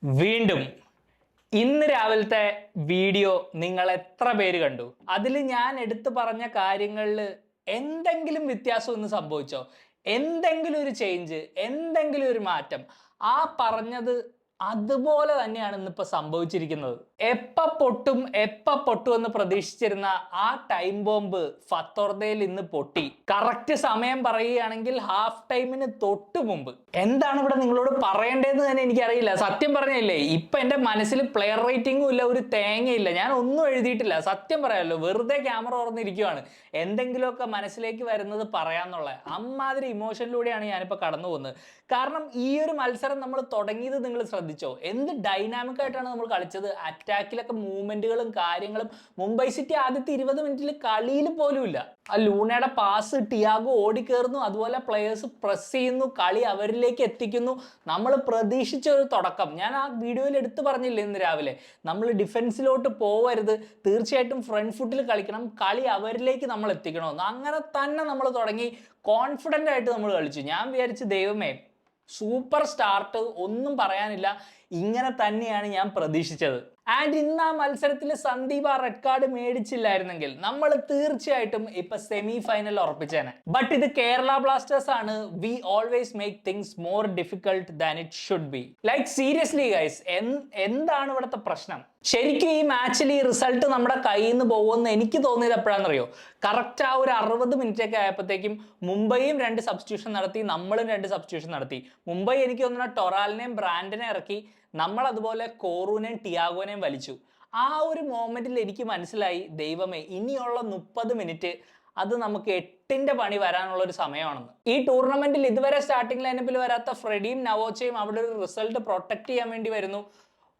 വീണ്ടും ഇന്ന് രാവിലത്തെ വീഡിയോ നിങ്ങൾ എത്ര പേര് കണ്ടു? അതിൽ ഞാൻ എടുത്തു പറഞ്ഞ കാര്യങ്ങളിൽ എന്തെങ്കിലും വ്യത്യാസം ഒന്ന് സംഭവിച്ചോ? എന്തെങ്കിലും ഒരു ചേഞ്ച്, എന്തെങ്കിലും ഒരു മാറ്റം? ആ പറഞ്ഞത് അതുപോലെ തന്നെയാണ് ഇന്നിപ്പോ സംഭവിച്ചിരിക്കുന്നത്. എപ്പ പൊട്ടും എന്ന് പ്രതീക്ഷിച്ചിരുന്ന ആ ടൈം ബോംബ് ഫത്തോർദയിൽ ഇന്ന് പൊട്ടി. കറക്റ്റ് സമയം പറയുകയാണെങ്കിൽ ഹാഫ് ടൈമിന് തൊട്ട് മുമ്പ്. എന്താണ് ഇവിടെ നിങ്ങളോട് പറയേണ്ടതെന്ന് തന്നെ എനിക്കറിയില്ല. സത്യം പറഞ്ഞില്ലേ, ഇപ്പൊ എന്റെ മനസ്സിൽ പ്ലെയർ റേറ്റിംഗും ഇല്ല, ഒരു തേങ്ങയില്ല. ഞാൻ ഒന്നും എഴുതിയിട്ടില്ല. സത്യം പറയാമല്ലോ, വെറുതെ ക്യാമറ തുറന്നിരിക്കുവാണ്. എന്തെങ്കിലുമൊക്കെ മനസ്സിലേക്ക് വരുന്നത് പറയാന്നുള്ള അമ്മാതിരി ഇമോഷനിലൂടെയാണ് ഞാനിപ്പോ കടന്നു പോകുന്നത്. കാരണം ഈ ഒരു മത്സരം നമ്മൾ തുടങ്ങിയത് നിങ്ങൾ ശ്രദ്ധിച്ചോ? എന്ത് ഡൈനാമിക് ആയിട്ടാണ് നമ്മൾ കളിച്ചത്. അറ്റാക്കിലൊക്കെ മൂവ്മെന്റുകളും കാര്യങ്ങളും. മുംബൈ സിറ്റി ആദ്യത്തെ 20 മിനിറ്റിൽ കളിയിൽ പോലും ഇല്ല. ആ ലൂണയുടെ പാസ്, ടിയാഗോ ഓടിക്കേറുന്നു, അതുപോലെ പ്ലെയേഴ്സ് പ്രസ് ചെയ്യുന്നു, കളി അവരിലേക്ക് എത്തിക്കുന്നു. നമ്മൾ പ്രതീക്ഷിച്ച ഒരു തുടക്കം ഞാൻ ആ വീഡിയോയിൽ എടുത്തു പറഞ്ഞില്ലേ ഇന്ന് രാവിലെ, നമ്മൾ ഡിഫൻസിലോട്ട് പോവരുത്, തീർച്ചയായിട്ടും ഫ്രണ്ട് ഫുട്ടിൽ കളിക്കണം, കളി അവരിലേക്ക് നമ്മൾ എത്തിക്കണമെന്ന്. അങ്ങനെ തന്നെ നമ്മൾ തുടങ്ങി, കോൺഫിഡൻ്റ് ആയിട്ട് നമ്മൾ കളിച്ചു. ഞാൻ വിചാരിച്ചു ദൈവമേ, സൂപ്പർ സ്റ്റാർട്ട്, ഒന്നും പറയാനില്ല, ഇങ്ങനെ തന്നെയാണ് ഞാൻ പ്രതീക്ഷിച്ചത്. ആൻഡ് ഇന്ന് ആ മത്സരത്തിൽ സന്ദീപ് ആ റെഡ് കാർഡ് മേടിച്ചില്ലായിരുന്നെങ്കിൽ നമ്മൾ തീർച്ചയായിട്ടും ഇപ്പൊ സെമി ഫൈനൽ ഉറപ്പിച്ചേനെ. ബട്ട് ഇത് കേരള ബ്ലാസ്റ്റേഴ്സ് ആണ്. We always make things more difficult than it should be. Like seriously guys, എന്താണ് ഇവിടുത്തെ പ്രശ്നം? ശരിക്കും ഈ മാച്ചിൽ ഈ റിസൾട്ട് നമ്മുടെ കയ്യിൽ നിന്ന് പോകുമെന്ന് എനിക്ക് തോന്നിയത് എപ്പോഴാണെന്നറിയോ? കറക്റ്റ് ആ ഒരു 60 മിനിറ്റ് ഒക്കെ ആയപ്പോഴത്തേക്കും മുംബൈയും 2 സബ്സ്റ്റിറ്റ്യൂഷൻ നടത്തി, നമ്മളും 2 സബ്സ്റ്റിറ്റ്യൂഷൻ നടത്തി. മുംബൈ എനിക്ക് തോന്നുന്ന ടൊറാലിനെയും ബ്രാൻഡിനെ ഇറക്കി, നമ്മൾ അതുപോലെ കോറൂനെയും ടിയാഗോനെയും വലിച്ചു. ആ ഒരു മോമെന്റിൽ എനിക്ക് മനസ്സിലായി, ദൈവമേ, ഇനിയുള്ള 30 മിനിറ്റ് അത് നമുക്ക് 8ന്റെ പണി വരാനുള്ള ഒരു സമയമാണെന്ന്. ഈ ടൂർണമെന്റിൽ ഇതുവരെ സ്റ്റാർട്ടിംഗ് ലൈനപ്പിൽ വരാത്ത ഫ്രെഡിയും നവോച്ചയും അവിടെ ഒരു റിസൾട്ട് പ്രൊട്ടക്ട് ചെയ്യാൻ വേണ്ടി വരുന്നു.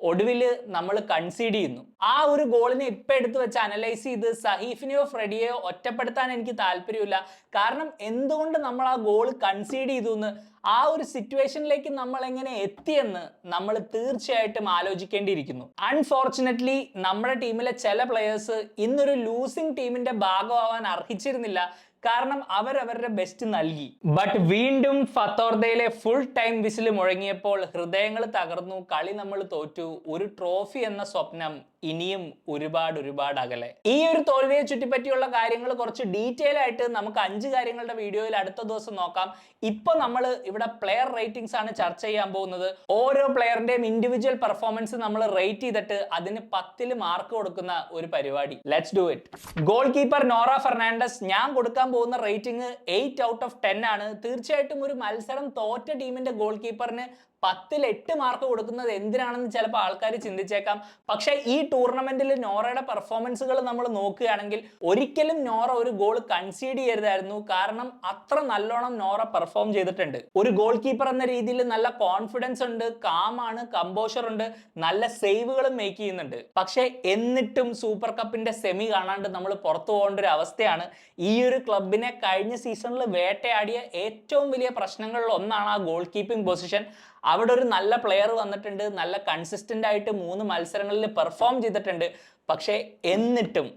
ഒടുവിൽ നമ്മൾ കൺസീഡ് ചെയ്യുന്നു. ആ ഒരു ഗോളിനെ ഇപ്പം എടുത്ത് വെച്ച് അനലൈസ് ചെയ്ത് സഹീഫിനെയോ ഫ്രെഡിയെയോ ഒറ്റപ്പെടുത്താൻ എനിക്ക് താല്പര്യമില്ല. കാരണം എന്തുകൊണ്ട് നമ്മൾ ആ ഗോൾ കൺസീഡ് ചെയ്തു എന്ന്, ആ ഒരു സിറ്റുവേഷനിലേക്ക് നമ്മൾ എങ്ങനെ എത്തിയെന്ന് നമ്മൾ തീർച്ചയായിട്ടും ആലോചിക്കേണ്ടിയിരിക്കുന്നു. അൺഫോർച്ചുനേറ്റ്ലി നമ്മുടെ ടീമിലെ ചില പ്ലെയേഴ്സ് ഇന്നൊരു ലൂസിംഗ് ടീമിന്റെ ഭാഗമാവാൻ അർഹിച്ചിരുന്നില്ല. കാരണം അവരവരുടെ ബെസ്റ്റ് നൽകി. ബട്ട് വീണ്ടും ഫത്തോർദയിലെ ഫുൾ ടൈം വിസിൽ മുഴങ്ങിയപ്പോൾ ഹൃദയങ്ങൾ തകർന്നു, കളി നമ്മൾ തോറ്റു. ഒരു ട്രോഫി എന്ന സ്വപ്നം ഇനിയും ഒരുപാട് അകലെ. ഈ ഒരു തോൽവിയെ ചുറ്റിപ്പറ്റിയുള്ള കാര്യങ്ങൾ കുറച്ച് ഡീറ്റെയിൽ ആയിട്ട് നമുക്ക് 5 കാര്യങ്ങളുടെ വീഡിയോയിൽ അടുത്ത ദിവസം നോക്കാം. ഇപ്പൊ നമ്മൾ ഇവിടെ പ്ലെയർ റേറ്റിംഗ്സ് ആണ് ചർച്ച ചെയ്യാൻ പോകുന്നത്. ഓരോ പ്ലെയറിന്റെയും ഇൻഡിവിജ്വൽ പെർഫോമൻസ് നമ്മൾ റേറ്റ് ചെയ്തിട്ട് അതിന് 10ൽ മാർക്ക് കൊടുക്കുന്ന ഒരു പരിപാടി. Let's do it. Goalkeeper Nora Fernandes. ഞാൻ കൊടുക്കാൻ പോകുന്ന റേറ്റിംഗ് 8 ഔട്ട് ഓഫ് 10 ആണ്. തീർച്ചയായിട്ടും ഒരു മത്സരം തോറ്റ ടീമിന്റെ ഗോൾ കീപ്പറിന് 10ൽ 8 മാർക്ക് കൊടുക്കുന്നത് എന്തിനാണെന്ന് ചിലപ്പോൾ ആൾക്കാർ ചിന്തിച്ചേക്കാം. പക്ഷേ ഈ ടൂർണമെന്റിൽ നോറയുടെ പെർഫോമൻസുകൾ നമ്മൾ നോക്കുകയാണെങ്കിൽ ഒരിക്കലും നോറ ഒരു ഗോൾ കൺസീഡ് ചെയ്യരുതായിരുന്നു. കാരണം അത്ര നല്ലോണം നോറ പെർഫോം ചെയ്തിട്ടുണ്ട്. ഒരു ഗോൾ കീപ്പർ എന്ന രീതിയിൽ നല്ല കോൺഫിഡൻസ് ഉണ്ട്, കാമാണ്, കമ്പോഷർ ഉണ്ട്, നല്ല സേവുകളും മേക്ക് ചെയ്യുന്നുണ്ട്. പക്ഷേ എന്നിട്ടും സൂപ്പർ കപ്പിന്റെ സെമി കാണാണ്ട് നമ്മൾ പുറത്തു പോകേണ്ട ഒരു അവസ്ഥയാണ്. ഈ ഒരു ക്ലബിനെ കഴിഞ്ഞ സീസണിൽ വേട്ടയാടിയ ഏറ്റവും വലിയ പ്രശ്നങ്ങളിൽ ഒന്നാണ് ആ ഗോൾ കീപ്പിംഗ് പൊസിഷൻ. അവിടെ ഒരു നല്ല പ്ലെയർ വന്നിട്ടുണ്ട്, നല്ല കൺസിസ്റ്റന്റ് ആയിട്ട് 3 മത്സരങ്ങളിൽ പെർഫോം ചെയ്തിട്ടുണ്ട്. പക്ഷേ എന്നിട്ടും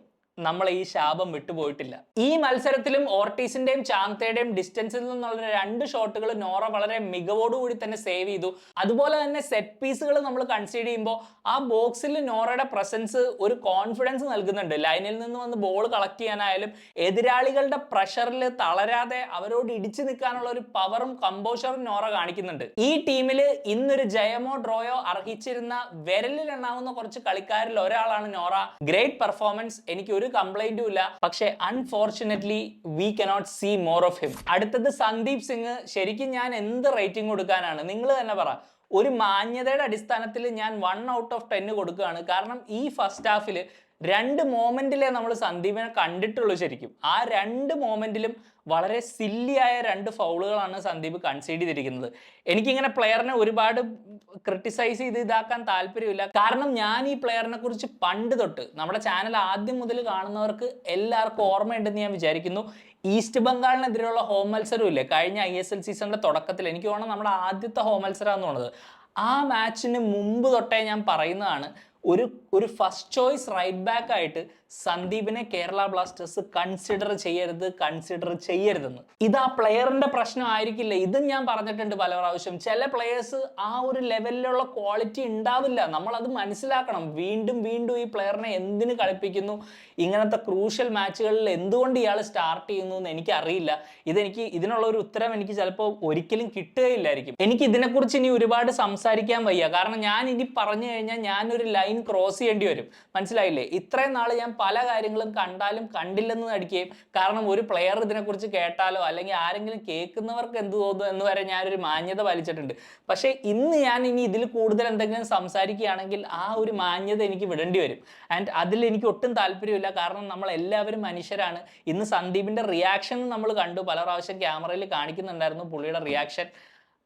നമ്മൾ ഈ ശാപം വിട്ടുപോയിട്ടില്ല. ഈ മത്സരത്തിലും ഓർട്ടീസിന്റെയും ചാങ്തയുടെയും ഡിസ്റ്റൻസിൽ നിന്നുള്ള 2 ഷോട്ടുകൾ നോറ വളരെ മികവോടുകൂടി തന്നെ സേവ് ചെയ്തു. അതുപോലെ തന്നെ സെറ്റ് പീസുകൾ നമ്മൾ കൺസീഡ് ചെയ്യുമ്പോൾ ആ ബോക്സിൽ നോറയുടെ പ്രസൻസ് ഒരു കോൺഫിഡൻസ് നൽകുന്നുണ്ട്. ലൈനിൽ നിന്ന് വന്ന് ബോൾ കളക്ട് ചെയ്യാനായാലും എതിരാളികളുടെ പ്രഷറിൽ തളരാതെ അവരോട് ഇടിച്ചു നിൽക്കാനുള്ള ഒരു പവറും കമ്പോഷറും നോറ കാണിക്കുന്നുണ്ട്. ഈ ടീമിൽ ഇന്നൊരു ജയമോ ഡ്രോയോ അർഹിച്ചിരുന്ന വിരലിൽ എണ്ണാവുന്ന കുറച്ച് കളിക്കാരിൽ ഒരാളാണ് നോറ. ഗ്രേറ്റ് പെർഫോമൻസ്, എനിക്ക് ഒരു കംപ്ലൈന്റും ഇല്ല. പക്ഷേ unfortunately we cannot see more of him. അടുത്തത് സന്ദീപ് സിംഗ്. ശരിക്കും ഞാൻ എന്ത് റേറ്റിംഗ് കൊടുക്കാനാണ്? നിങ്ങൾ തന്നെ പറ. ഒരു മാന്യതയുടെ അടിസ്ഥാനത്തിൽ ഞാൻ 1 ഔട്ട് ഓഫ് 10 കൊടുക്കുകയാണ്. കാരണം ഈ ഫസ്റ്റ് ഹാഫിൽ 2 മോമെന്റിലേ നമ്മൾ സന്ദീപിനെ കണ്ടിട്ടുള്ളൂ. ശരിക്കും ആ 2 മോമെന്റിലും വളരെ സില്ലിയായ 2 ഫൗളുകളാണ് സന്ദീപ് കൺസീഡ് ചെയ്തിരിക്കുന്നത്. എനിക്കിങ്ങനെ പ്ലെയറിനെ ഒരുപാട് ക്രിട്ടിസൈസ് ചെയ്ത് ഇതാക്കാൻ താല്പര്യമില്ല. കാരണം ഞാൻ ഈ പ്ലെയറിനെ കുറിച്ച് പണ്ട് തൊട്ട്, നമ്മുടെ ചാനൽ ആദ്യം മുതൽ കാണുന്നവർക്ക് എല്ലാവർക്കും ഓർമ്മയുണ്ടെന്ന് ഞാൻ വിചാരിക്കുന്നു. ഈസ്റ്റ് ബംഗാളിനെതിരെയുള്ള ഹോം മത്സരം ഇല്ലേ കഴിഞ്ഞ ISL സീസണിന്റെ തുടക്കത്തിൽ, എനിക്ക് തോന്നുന്നു നമ്മുടെ ആദ്യത്തെ ഹോം മത്സരമാണെന്ന് തോന്നുന്നത്. ആ മാച്ചിന് മുമ്പ് തൊട്ടേ ഞാൻ പറയുന്നതാണ്, ഒരു ഫസ്റ്റ് ചോയ്സ് റൈറ്റ് ബാക്ക് ആയിട്ട് സന്ദീപിനെ കേരള ബ്ലാസ്റ്റേഴ്സ് കൺസിഡർ ചെയ്യരുതെന്ന്. ഇത് ആ പ്ലെയറിന്റെ പ്രശ്നം ആയിരിക്കില്ല. ഇതും ഞാൻ പറഞ്ഞിട്ടുണ്ട് പല പ്രാവശ്യം. ചില പ്ലെയേഴ്സ് ആ ഒരു ലെവലിലുള്ള ക്വാളിറ്റി ഉണ്ടാവില്ല. നമ്മൾ അത് മനസ്സിലാക്കണം. വീണ്ടും വീണ്ടും ഈ പ്ലെയറിനെ എന്തിന് കളിപ്പിക്കുന്നു, ഇങ്ങനത്തെ ക്രൂഷ്യൽ മാച്ചുകളിൽ എന്തുകൊണ്ട് ഇയാൾ സ്റ്റാർട്ട് ചെയ്യുന്നു എന്ന് എനിക്കറിയില്ല. ഇതിനുള്ള ഒരു ഉത്തരം എനിക്ക് ചിലപ്പോൾ ഒരിക്കലും കിട്ടുകയില്ലായിരിക്കും. എനിക്ക് ഇതിനെക്കുറിച്ച് ഇനി ഒരുപാട് സംസാരിക്കാൻ വയ്യ. കാരണം ഞാൻ ഇനി പറഞ്ഞു കഴിഞ്ഞാൽ ഞാനൊരു ലൈൻ ക്രോസ് ചെയ്യേണ്ടി വരും. മനസ്സിലായില്ലേ? ഇത്രയും നാൾ ഞാൻ പല കാര്യങ്ങളും കണ്ടാലും കണ്ടില്ലെന്ന് നടിക്കുകയും, കാരണം ഒരു പ്ലെയർ ഇതിനെക്കുറിച്ച് കേട്ടാലോ അല്ലെങ്കിൽ ആരെങ്കിലും കേൾക്കുന്നവർക്ക് എന്ത് തോന്നുന്നു എന്ന് വരെ ഞാനൊരു മാന്യത വലിച്ചിട്ടുണ്ട്. പക്ഷേ ഇന്ന് ഞാൻ ഇനി ഇതിൽ കൂടുതൽ എന്തെങ്കിലും സംസാരിക്കുകയാണെങ്കിൽ ആ ഒരു മാന്യത എനിക്ക് വിടേണ്ടി വരും. ആൻഡ് അതിൽ എനിക്ക് ഒട്ടും താല്പര്യമില്ല. കാരണം നമ്മൾ എല്ലാവരും മനുഷ്യരാണ്. ഇന്ന് സന്ദീപിന്റെ റിയാക്ഷൻ നമ്മൾ കണ്ടു, പല പ്രാവശ്യം ക്യാമറയിൽ കാണിക്കുന്നുണ്ടായിരുന്നു പുള്ളിയുടെ റിയാക്ഷൻ.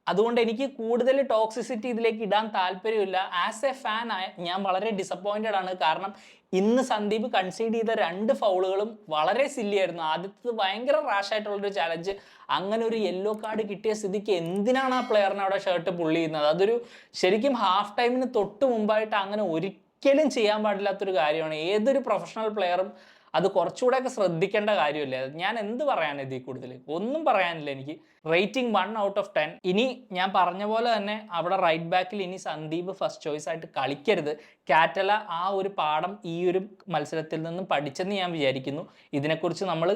അതുകൊണ്ട് എനിക്ക് കൂടുതൽ ടോക്സിസിറ്റി ഇതിലേക്ക് ഇടാൻ താല്പര്യമില്ല. ആസ് എ ഫാൻ ഞാൻ വളരെ ഡിസപ്പോയിന്റഡ് ആണ്. കാരണം ഇന്ന് സന്ദീപ് കൺസീഡ് ചെയ്ത 2 ഫൗളുകളും വളരെ സില്ലിയായിരുന്നു. ആദ്യത്തത് ഭയങ്കര റാഷ് ആയിട്ടുള്ളൊരു ചാലഞ്ച്. അങ്ങനെ ഒരു യെല്ലോ കാർഡ് കിട്ടിയ സ്ഥിതിക്ക് എന്തിനാണ് ആ പ്ലെയറിനെ അവിടെ ഷർട്ട് പുള്ളി ചെയ്യുന്നത്? അതൊരു ശരിക്കും ഹാഫ് ടൈമിന് തൊട്ട് മുമ്പായിട്ട് അങ്ങനെ ഒരിക്കലും ചെയ്യാൻ പാടില്ലാത്തൊരു കാര്യമാണ്. ഏതൊരു പ്രൊഫഷണൽ പ്ലെയറും അത് കുറച്ചുകൂടെയൊക്കെ ശ്രദ്ധിക്കേണ്ട കാര്യമല്ലേ? ഞാൻ എന്ത് പറയാൻ ഇതിൽ കൂടുതൽ ഒന്നും പറയാനില്ല. എനിക്ക് റേറ്റിംഗ് 1 out of 10. ഇനി ഞാൻ പറഞ്ഞ പോലെ തന്നെ അവിടെ റൈറ്റ് ബാക്കിൽ ഇനി സന്ദീപ് ഫസ്റ്റ് ചോയ്സ് ആയിട്ട് കളിക്കരുത്. കാറ്റല ആ ഒരു പാഠം ഈ ഒരു മത്സരത്തിൽ നിന്നും പഠിച്ചെന്ന് ഞാൻ വിചാരിക്കുന്നു. ഇതിനെക്കുറിച്ച് നമ്മൾ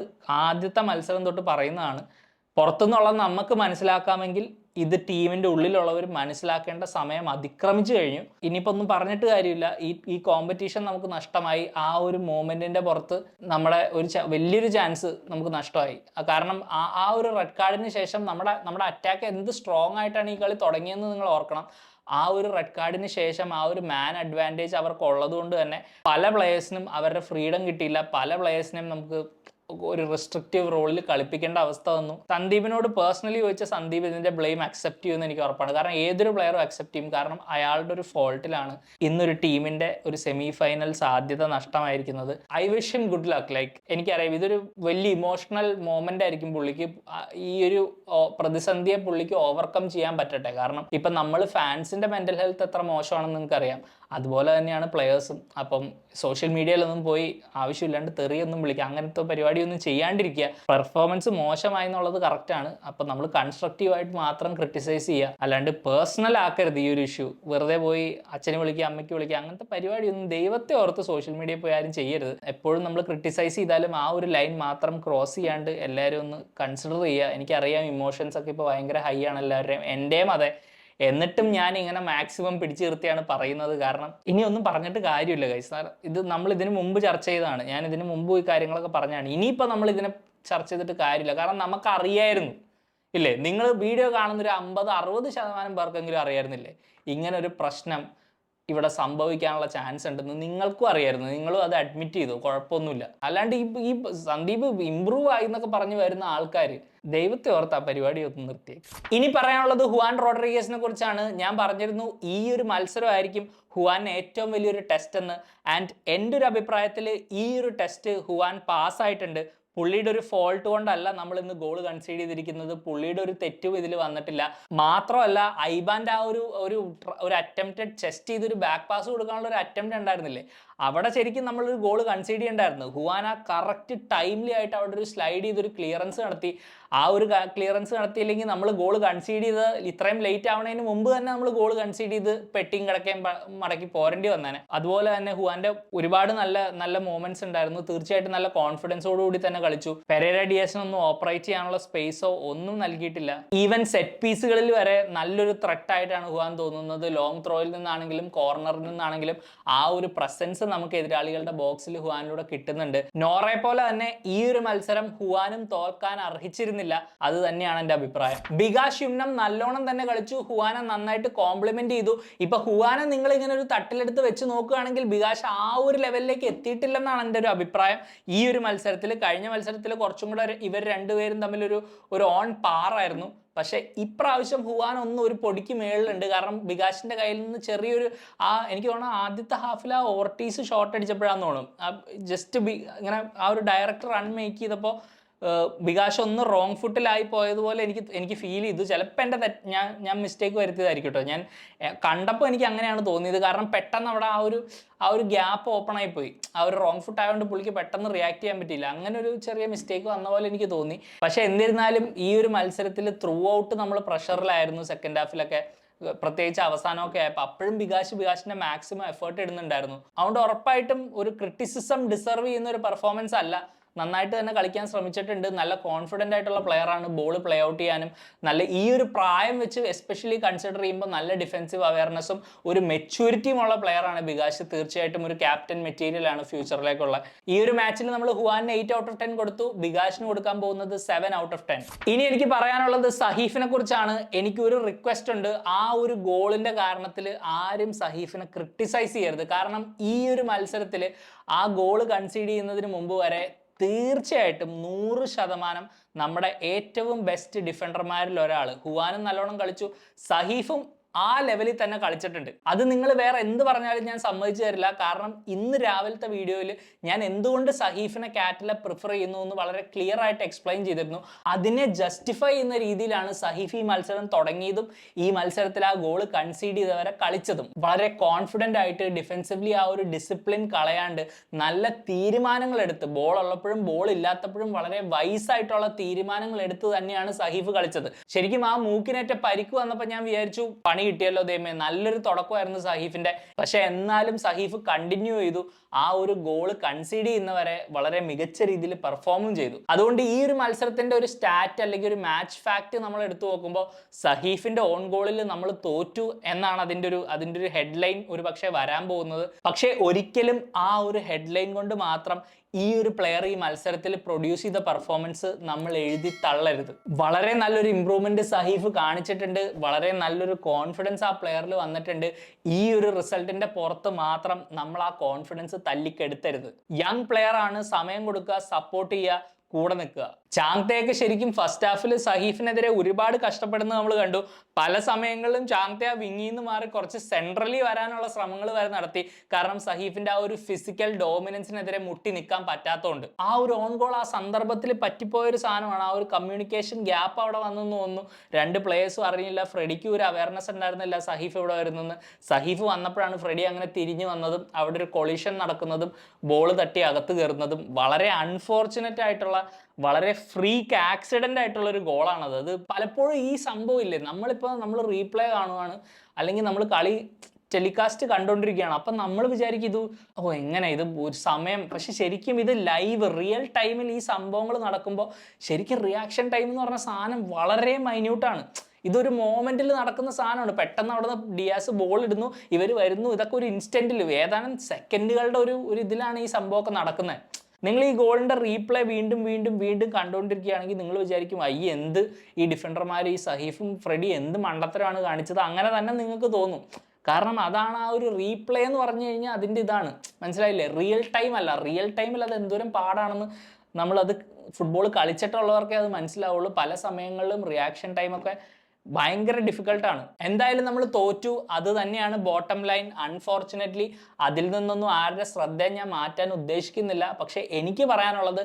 ആദ്യത്തെ മത്സരം തൊട്ട് പറയുന്നതാണ്. പുറത്തുനിന്നുള്ള നമുക്ക് മനസ്സിലാക്കാമെങ്കിൽ ഇത് ടീമിന്റെ ഉള്ളിലുള്ളവർ മനസ്സിലാക്കേണ്ട സമയം അതിക്രമിച്ചു കഴിഞ്ഞു. ഇനിയിപ്പോൾ ഒന്നും പറഞ്ഞിട്ട് കാര്യമില്ല. ഈ കോമ്പറ്റീഷൻ നമുക്ക് നഷ്ടമായി. ആ ഒരു മൂമെന്റിന്റെ പുറത്ത് നമ്മുടെ വലിയൊരു ചാൻസ് നമുക്ക് നഷ്ടമായി. കാരണം ആ ഒരു റെഡ് കാർഡിന് ശേഷം നമ്മുടെ അറ്റാക്ക് എന്ത് സ്ട്രോങ് ആയിട്ടാണ് ഈ കളി തുടങ്ങിയെന്ന് നിങ്ങൾ ഓർക്കണം. ആ ഒരു റെഡ് കാർഡിന് ശേഷം ആ ഒരു മാൻ അഡ്വാൻറ്റേജ് അവർക്ക് ഉള്ളത് കൊണ്ട് തന്നെ പല പ്ലേയേഴ്സിനും അവരുടെ ഫ്രീഡം കിട്ടിയില്ല. പല പ്ലേയേഴ്സിനെയും നമുക്ക് ഒരു റെസ്ട്രിക്റ്റീവ് റോളിൽ കളിപ്പിക്കേണ്ട അവസ്ഥ വന്നു. സന്ദീപിനോട് പേഴ്സണലി ചോദിച്ച സന്ദീപ് ഇതിന്റെ ബ്ലെയിം അക്സെപ്റ്റ് ചെയ്യുമെന്ന് എനിക്ക് ഉറപ്പാണ്. കാരണം ഏതൊരു പ്ലെയറും അക്സെപ്റ്റ് ചെയ്യും. കാരണം അയാളുടെ ഒരു ഫോൾട്ടിലാണ് ഇന്നൊരു ടീമിന്റെ ഒരു സെമി ഫൈനൽ സാധ്യത നഷ്ടമായിരിക്കുന്നത്. I wish him good luck. Like എനിക്കറിയാം ഇതൊരു വലിയ ഇമോഷണൽ മൊമെന്റ് ആയിരിക്കും പുള്ളിക്ക്. ഈ ഒരു പ്രതിസന്ധിയെ പുള്ളിക്ക് ഓവർകം ചെയ്യാൻ പറ്റട്ടെ. കാരണം ഇപ്പം നമ്മൾ ഫാൻസിന്റെ മെന്റൽ ഹെൽത്ത് എത്ര മോശമാണെന്ന് നിങ്ങൾക്കറിയാം. അതുപോലെ തന്നെയാണ് പ്ലെയേഴ്സും. അപ്പം സോഷ്യൽ മീഡിയയിലൊന്നും പോയി ആവശ്യമില്ലാണ്ട് തെറിയൊന്നും വിളിക്കുക, അങ്ങനത്തെ പരിപാടിയൊന്നും ചെയ്യാണ്ടിരിക്കുക. പെർഫോമൻസ് മോശമായി എന്നുള്ളത് കറക്റ്റാണ്. അപ്പം നമ്മൾ കൺസ്ട്രക്റ്റീവായിട്ട് മാത്രം ക്രിട്ടിസൈസ് ചെയ്യുക, അല്ലാണ്ട് പേഴ്സണൽ ആക്കരുത് ഈ ഒരു ഇഷ്യൂ. വെറുതെ പോയി അച്ഛനെ വിളിക്കുക, അമ്മയ്ക്ക് വിളിക്കുക, അങ്ങനത്തെ പരിപാടിയൊന്നും ദൈവത്തെ ഓർത്ത് സോഷ്യൽ മീഡിയയിൽ പോയി ആരും ചെയ്യരുത്. എപ്പോഴും നമ്മൾ ക്രിട്ടിസൈസ് ചെയ്താലും ആ ഒരു ലൈൻ മാത്രം ക്രോസ് ചെയ്യാണ്ട് എല്ലാവരും ഒന്ന് കൺസിഡർ ചെയ്യുക. എനിക്കറിയാം ഇമോഷൻസ് ഒക്കെ ഇപ്പോൾ ഭയങ്കര ഹൈ ആണ് എല്ലാവരുടെയും, എൻ്റെയും അതെ. എന്നിട്ടും ഞാൻ ഇങ്ങനെ മാക്സിമം പിടിച്ചു നിർത്തിയാണ് പറയുന്നത്. കാരണം ഇനി ഒന്നും പറഞ്ഞിട്ട് കാര്യമില്ല ഗൈസ്. ഇത് നമ്മൾ ഇതിനു മുമ്പ് ചർച്ച ചെയ്തതാണ്. ഞാൻ ഇതിനു മുമ്പ് ഈ കാര്യങ്ങളൊക്കെ പറഞ്ഞതാണ്. ഇനിയിപ്പോൾ നമ്മൾ ഇതിനെ ചർച്ച ചെയ്തിട്ട് കാര്യമില്ല. കാരണം നമുക്കറിയായിരുന്നു ഇല്ലേ? നിങ്ങൾ വീഡിയോ കാണുന്ന ഒരു 50-60% പേർക്കെങ്കിലും അറിയായിരുന്നില്ലേ ഇങ്ങനെ ഒരു പ്രശ്നം ഇവിടെ സംഭവിക്കാനുള്ള ചാൻസ് ഉണ്ടെന്ന്? നിങ്ങൾക്കും അറിയായിരുന്നു, നിങ്ങളും അത് അഡ്മിറ്റ് ചെയ്തു, കുഴപ്പമൊന്നുമില്ല. അല്ലാണ്ട് ഈ സന്ദീപ് ഇമ്പ്രൂവ് ആയി എന്നൊക്കെ പറഞ്ഞു വരുന്ന ആൾക്കാർ ദൈവത്തെ ഓർത്ത് ആ പരിപാടി ഒന്ന് നിർത്തി. ഇനി പറയാനുള്ളത് ഹുവാൻ റോഡ്രിഗസിനെ കുറിച്ചാണ്. ഞാൻ പറഞ്ഞിരുന്നു ഈ ഒരു മത്സരമായിരിക്കും ഹുവാന് ഏറ്റവും വലിയൊരു ടെസ്റ്റ് എന്ന്. ആൻഡ് എൻ്റെ ഒരു അഭിപ്രായത്തിൽ ഈ ഒരു ടെസ്റ്റ് ഹുവാൻ പാസ്സായിട്ടുണ്ട്. പുള്ളിയുടെ ഒരു ഫോൾട്ട് കൊണ്ടല്ല നമ്മൾ ഇന്ന് ഗോൾ കൺസീഡ് ചെയ്തിരിക്കുന്നത്. പുള്ളിയുടെ ഒരു തെറ്റും ഇതിൽ വന്നിട്ടില്ല. മാത്രമല്ല ഐബാൻ്റെ ആ ഒരു അറ്റംപ്റ്റഡ് ചെസ്റ്റ് ചെയ്തൊരു ബാക്ക് പാസ് കൊടുക്കാനുള്ള ഒരു അറ്റംപ്റ്റ് ഉണ്ടായിരുന്നില്ലേ, അവിടെ ശരിക്കും നമ്മളൊരു ഗോൾ കൺസീഡ് ചെയ്യേണ്ടായിരുന്നു. ഹുവാൻ ആ കറക്റ്റ് ടൈംലി ആയിട്ട് അവിടെ ഒരു സ്ലൈഡ് ചെയ്തൊരു ക്ലിയറൻസ് നടത്തി. ആ ഒരു ക്ലിയറൻസ് നടത്തിയില്ലെങ്കിൽ നമ്മൾ ഗോൾ കൺസീഡ് ചെയ്ത് ഇത്രയും ലേറ്റ് ആവുന്നതിന് മുമ്പ് തന്നെ നമ്മൾ ഗോൾ കൺസീഡ് ചെയ്ത് പെട്ടിയും കിടക്കുകയും മടക്കി പോരേണ്ടി വന്നേനെ. അതുപോലെ തന്നെ ഹുവാന്റെ ഒരുപാട് നല്ല മൂമെന്റ്സ് ഉണ്ടായിരുന്നു. തീർച്ചയായിട്ടും നല്ല കോൺഫിഡൻസോടുകൂടി തന്നെ കളിച്ചു. പെരേര ഡിയാസിനൊന്നും ഓപ്പറേറ്റ് ചെയ്യാനുള്ള സ്പേസോ ഒന്നും നൽകിയിട്ടില്ല. ഈവൻ സെറ്റ് പീസുകളിൽ വരെ നല്ലൊരു ത്രെറ്റ് ആയിട്ടാണ് ഹുവാൻ തോന്നുന്നത്. ലോങ് ത്രോയിൽ നിന്നാണെങ്കിലും കോർണറിൽ നിന്നാണെങ്കിലും ആ ഒരു പ്രസൻസ് നമുക്ക് എതിരാളികളുടെ ബോക്സിൽ ഹുവാനിലൂടെ കിട്ടുന്നുണ്ട്. നോറെ പോലെ തന്നെ ഈ ഒരു മത്സരം ഹുവാനും തോൽക്കാൻ അർഹിച്ചിരുന്നില്ല. അത് തന്നെയാണ് എൻ്റെ അഭിപ്രായം. ബികാഷ് യുംനം നല്ലോണം തന്നെ കളിച്ചു. ഹുവാനെ നന്നായിട്ട് കോംപ്ലിമെന്റ് ചെയ്തു. ഇപ്പൊ ഹുവാനെ നിങ്ങൾ ഇങ്ങനെ ഒരു തട്ടിലെടുത്ത് വെച്ച് നോക്കുകയാണെങ്കിൽ ബികാഷ് ആ ഒരു ലെവലിലേക്ക് എത്തിയിട്ടില്ലെന്നാണ് എൻ്റെ ഒരു അഭിപ്രായം. ഈ ഒരു മത്സരത്തിൽ കഴിഞ്ഞ മത്സരത്തിൽ കുറച്ചും കൂടെ ഇവർ രണ്ടുപേരും തമ്മിൽ ഒരു ഓൺ പാറായിരുന്നു. പക്ഷെ ഇപ്രാവശ്യം ഹുവാൻ ഒരു പൊടിക്ക് മേളിലുണ്ട്. കാരണം ബികാഷിന്റെ കയ്യിൽ നിന്ന് ചെറിയൊരു എനിക്ക് തോന്നുന്നു ആദ്യത്തെ ഹാഫിൽ ആ ഓർട്ടീസ് ഷോട്ട് അടിച്ചപ്പോഴാന്ന് തോന്നും ജസ്റ്റ് ഇങ്ങനെ ആ ഒരു ഡയറക്റ്റ് റൺ മേക്ക് ചെയ്തപ്പോൾ ബികാഷ് ഒന്ന് റോങ് ഫുട്ടിലായി പോയതുപോലെ എനിക്ക് ഫീൽ ചെയ്തു. ചിലപ്പോൾ എൻ്റെ ഞാൻ മിസ്റ്റേക്ക് വരുത്തിയതായിരിക്കും കേട്ടോ. ഞാൻ കണ്ടപ്പോൾ എനിക്ക് അങ്ങനെയാണ് തോന്നിയത്. കാരണം പെട്ടെന്ന് അവിടെ ആ ഒരു ഗ്യാപ്പ് ഓപ്പൺ ആയി പോയി. ആ ഒരു റോങ് ഫുട്ട് ആയതുകൊണ്ട് പുള്ളിക്ക് പെട്ടെന്ന് റിയാക്ട് ചെയ്യാൻ പറ്റിയില്ല. അങ്ങനെ ഒരു ചെറിയ മിസ്റ്റേക്ക് വന്ന പോലെ എനിക്ക് തോന്നി. പക്ഷേ എന്നിരുന്നാലും ഈ ഒരു മത്സരത്തിൽ ത്രൂ ഔട്ട് നമ്മൾ പ്രഷറിലായിരുന്നു. സെക്കൻഡ് ഹാഫിലൊക്കെ പ്രത്യേകിച്ച് അവസാനമൊക്കെ ആയപ്പോൾ അപ്പോഴും ബികാഷിന്റെ മാക്സിമം എഫേർട്ട് ഇടുന്നുണ്ടായിരുന്നു. അതുകൊണ്ട് ഉറപ്പായിട്ടും ഒരു ക്രിറ്റിസിസം ഡിസർവ് ചെയ്യുന്ന ഒരു പെർഫോമൻസ് അല്ല. നന്നായിട്ട് തന്നെ കളിക്കാൻ ശ്രമിച്ചിട്ടുണ്ട്. നല്ല കോൺഫിഡൻ്റ് ആയിട്ടുള്ള പ്ലെയറാണ്. ബോൾ പ്ലേ ഔട്ട് ചെയ്യാനും നല്ല ഈ ഒരു പ്രായം വെച്ച് എസ്പെഷ്യലി കൺസിഡർ ചെയ്യുമ്പോൾ നല്ല ഡിഫെൻസീവ് അവയർനെസ്സും ഒരു മെച്യൂരിറ്റിയും ഉള്ള പ്ലെയറാണ് ബികാഷ്. തീർച്ചയായിട്ടും ഒരു ക്യാപ്റ്റൻ മെറ്റീരിയൽ ആണ് ഫ്യൂച്ചറിലേക്കുള്ള. ഈ ഒരു മാച്ചിൽ നമ്മൾ ഹുവാന് 8/10 കൊടുത്തു. ബികാഷിന് കൊടുക്കാൻ പോകുന്നത് 7/10. ഇനി എനിക്ക് പറയാനുള്ളത് സഹീഫിനെ കുറിച്ചാണ്. എനിക്കൊരു റിക്വസ്റ്റ് ഉണ്ട്. ആ ഒരു ഗോളിന്റെ കാരണത്തിൽ ആരും സഹീഫിനെ ക്രിട്ടിസൈസ് ചെയ്യരുത്. കാരണം ഈ ഒരു മത്സരത്തിൽ ആ ഗോൾ കൺസീഡ് ചെയ്യുന്നതിന് മുമ്പ് വരെ തീർച്ചയായിട്ടും 100% നമ്മുടെ ഏറ്റവും ബെസ്റ്റ് ഡിഫൻഡർമാരിൽ ഒരാൾ ഹുവാനും നല്ലോണം കളിച്ചു. സഹീഫും ആ ലെവലിൽ തന്നെ കളിച്ചിട്ടുണ്ട്. അത് നിങ്ങൾ വേറെ എന്ത് പറഞ്ഞാലും ഞാൻ സമ്മതിച്ചു തരില്ല. കാരണം ഇന്ന് രാവിലത്തെ വീഡിയോയിൽ ഞാൻ എന്തുകൊണ്ട് സഹീഫിനെ കാറ്റിലെ പ്രിഫർ ചെയ്യുന്നു എന്ന് വളരെ ക്ലിയർ ആയിട്ട് എക്സ്പ്ലെയിൻ ചെയ്തിരുന്നു. അതിനെ ജസ്റ്റിഫൈ ചെയ്യുന്ന രീതിയിലാണ് സഹീഫ് ഈ മത്സരം തുടങ്ങിയതും ഈ മത്സരത്തിൽ ആ ഗോൾ കൺസീഡ് ചെയ്തവരെ കളിച്ചതും. വളരെ കോൺഫിഡൻ്റ് ആയിട്ട് ഡിഫെൻസിവ്ലി ആ ഒരു ഡിസിപ്ലിൻ കളയാണ്ട് നല്ല തീരുമാനങ്ങൾ എടുത്ത്, ബോൾ ഉള്ളപ്പോഴും ബോൾ ഇല്ലാത്തപ്പോഴും വളരെ വൈസായിട്ടുള്ള തീരുമാനങ്ങൾ എടുത്ത് തന്നെയാണ് സഹീഫ് കളിച്ചത്. ശരിക്കും ആ മൂക്കിനേറ്റ പരിക്ക് വന്നപ്പോൾ ഞാൻ വിചാരിച്ചു പണി കിട്ടിയല്ലോ ദൈവമേ, നല്ലൊരു തുടക്കമായിരുന്നു സഹീഫിന്റെ. പക്ഷെ എന്നാലും സഹീഫ് കണ്ടിന്യൂ ചെയ്തു. ആ ഒരു ഗോൾ കൺസീഡ് ചെയ്യുന്നവരെ വളരെ മികച്ച രീതിയിൽ പെർഫോമും ചെയ്തു. അതുകൊണ്ട് ഈ ഒരു മത്സരത്തിന്റെ ഒരു സ്റ്റാറ്റ് അല്ലെങ്കിൽ ഒരു മാച്ച് ഫാക്ട് നമ്മൾ എടുത്തു നോക്കുമ്പോൾ സഹീഫിന്റെ ഓൺ ഗോളിൽ നമ്മൾ തോറ്റു എന്നാണ് അതിന്റെ ഒരു ഹെഡ്ലൈൻ ഒരു പക്ഷേ വരാൻ പോകുന്നത്. പക്ഷേ ഒരിക്കലും ആ ഒരു ഹെഡ്ലൈൻ കൊണ്ട് മാത്രം ഈ ഒരു പ്ലെയർ ഈ മത്സരത്തിൽ പ്രൊഡ്യൂസ് ചെയ്ത പെർഫോമൻസ് നമ്മൾ എഴുതി തള്ളരുത്. വളരെ നല്ലൊരു ഇംപ്രൂവ്മെന്റ് സഹീഫ് കാണിച്ചിട്ടുണ്ട്. വളരെ നല്ലൊരു കോൺഫിഡൻസ് ആ പ്ലെയറിൽ വന്നിട്ടുണ്ട്. ഈ ഒരു റിസൾട്ടിന്റെ പുറത്ത് മാത്രം നമ്മൾ ആ കോൺഫിഡൻസ് തല്ലിക്കെടുത്തരുത്. യങ് പ്ലെയർ ആണ്, സമയം കൊടുക്കുക, സപ്പോർട്ട് ചെയ്യുക, കൂടെ നിൽക്കുക. ചാങ്തയൊക്കെ ശരിക്കും ഫസ്റ്റ് ഹാഫിൽ സഹീഫിനെതിരെ ഒരുപാട് കഷ്ടപ്പെടുന്നത് നമ്മൾ കണ്ടു. പല സമയങ്ങളിലും ചാങ്തയ വിങ്ങിന്ന് മാറി കുറച്ച് സെൻട്രലി വരാനുള്ള ശ്രമങ്ങൾ വരെ നടത്തി. കാരണം സഹീഫിന്റെ ആ ഒരു ഫിസിക്കൽ ഡോമിനൻസിനെതിരെ മുട്ടി നിൽക്കാൻ പറ്റാത്തതുകൊണ്ട് ആ ഒരു ഓൺ ഗോൾ ആ സന്ദർഭത്തിൽ പറ്റിപ്പോയൊരു സാധനമാണ്. ആ ഒരു കമ്മ്യൂണിക്കേഷൻ ഗ്യാപ്പ് അവിടെ വന്നെന്ന് തോന്നുന്നു. രണ്ട് പ്ലേയേഴ്സും അറിഞ്ഞില്ല. ഫ്രെഡിക്ക് ഒരു അവയർനെസ് ഉണ്ടായിരുന്നില്ല സഹീഫ് ഇവിടെ വരുന്നെന്ന്. സഹീഫ് വന്നപ്പോഴാണ് ഫ്രെഡി അങ്ങനെ തിരിഞ്ഞു വന്നതും അവിടെ ഒരു കൊളീഷൻ നടക്കുന്നതും ബോൾ തട്ടി അകത്ത് കയറുന്നതും. വളരെ അൺഫോർച്ചുനേറ്റ് ആയിട്ടുള്ള, വളരെ ഫ്രീക്ക് ആക്സിഡന്റ് ആയിട്ടുള്ള ഒരു ഗോളാണത്. അത് പലപ്പോഴും ഈ സംഭവം ഇല്ലേ, നമ്മൾ റീപ്ലേ കാണുവാണ് അല്ലെങ്കിൽ നമ്മൾ കളി ടെലികാസ്റ്റ് കണ്ടുകൊണ്ടിരിക്കുകയാണ്. അപ്പം നമ്മൾ വിചാരിക്കും ഇത് എങ്ങനെ ഇത് ഒരു സമയം. പക്ഷെ ശരിക്കും ഇത് ലൈവ് റിയൽ ടൈമിൽ ഈ സംഭവങ്ങൾ നടക്കുമ്പോൾ ശരിക്കും റിയാക്ഷൻ ടൈം എന്ന് പറഞ്ഞ സാധനം വളരെ മൈന്യൂട്ടാണ്. ഇതൊരു മോമെന്റിൽ നടക്കുന്ന സാധനമാണ്. പെട്ടെന്ന് അവിടെ നിന്ന് ഡിയാസ് ബോൾ ഇടുന്നു, ഇവർ വരുന്നു, ഇതൊക്കെ ഒരു ഇൻസ്റ്റന്റിൽ ഏതാനും സെക്കൻഡുകളുടെ ഒരു ഇതിലാണ് ഈ സംഭവമൊക്കെ നടക്കുന്നത്. നിങ്ങൾ ഈ ഗോളിൻ്റെ റീപ്ലേ വീണ്ടും വീണ്ടും വീണ്ടും കണ്ടുകൊണ്ടിരിക്കുകയാണെങ്കിൽ നിങ്ങൾ വിചാരിക്കും എന്ത് ഈ ഡിഫൻഡർമാർ, ഈ സഹീഫും ഫ്രെഡി എന്ത് മണ്ടത്തരമാണ് കാണിച്ചത്. അങ്ങനെ തന്നെ നിങ്ങൾക്ക് തോന്നും. കാരണം അതാണ് ആ ഒരു റീപ്ലേ എന്ന് പറഞ്ഞു കഴിഞ്ഞാൽ അതിൻ്റെ ഇതാണ്. മനസ്സിലായില്ലേ? റിയൽ ടൈം അല്ല. റിയൽ ടൈമിൽ അത് എന്തോരം പാടാണെന്ന് നമ്മളത് ഫുട്ബോൾ കളിച്ചിട്ടുള്ളവർക്കേ അത് മനസ്സിലാവുള്ളൂ. പല സമയങ്ങളിലും റിയാക്ഷൻ ടൈമൊക്കെ ഭയങ്കര ഡിഫിക്കൽട്ടാണ്. എന്തായാലും നമ്മൾ തോറ്റു, അത് തന്നെയാണ് ബോട്ടം ലൈൻ. അൺഫോർച്ചുനേറ്റ്ലി അതിൽ നിന്നൊന്നും ആരുടെ ശ്രദ്ധ ഞാൻ മാറ്റാൻ ഉദ്ദേശിക്കുന്നില്ല. പക്ഷേ എനിക്ക് പറയാനുള്ളത്